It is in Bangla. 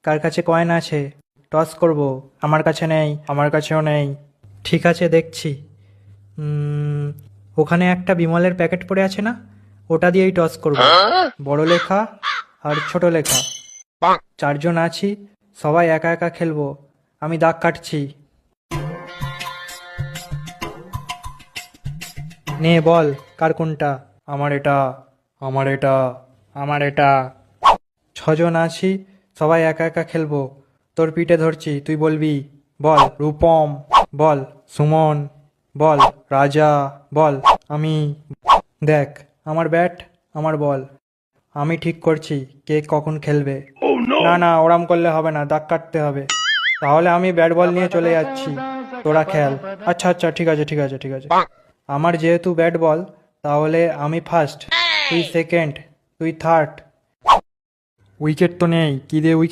কার কাছে কয়েন আছে? টস করব। আমার কাছে নেই, আমার কাছেও নেই। ঠিক আছে, দেখছি। উম, ওখানে একটা বিমলের প্যাকেট পড়ে আছে না? ওটা দিয়েই টস করব। বড় লেখা আর ছোট লেখা, চারজন আছি, সবাই একা একা খেলবো। আমি দাগ কাটছি। নে বল, কার কোনটা? আমার এটা, আমার এটা, আমার এটা। ছজন আছি, সবাই একা একা খেলবো। তোর পিঠে ধরছি, তুই বলবি। বল রূপম, বল সুমন, বল রাজা, বল আমি। দেখ, আমার ব্যাট, আমার বল। আমি ঠিক করছি কে কখন খেলবে। না না, ওরম করলে হবে না, দাগ কাটতে হবে। তাহলে আমি ব্যাট বল নিয়ে চলে যাচ্ছি, তোরা খেল। আচ্ছা আচ্ছা, ঠিক আছে ঠিক আছে ঠিক আছে। আমার যেহেতু ব্যাট বল, তাহলে আমি ফার্স্ট, তুই সেকেন্ড, তুই থার্ড। উইকেট তো নেই, কি দিয়ে উইকেট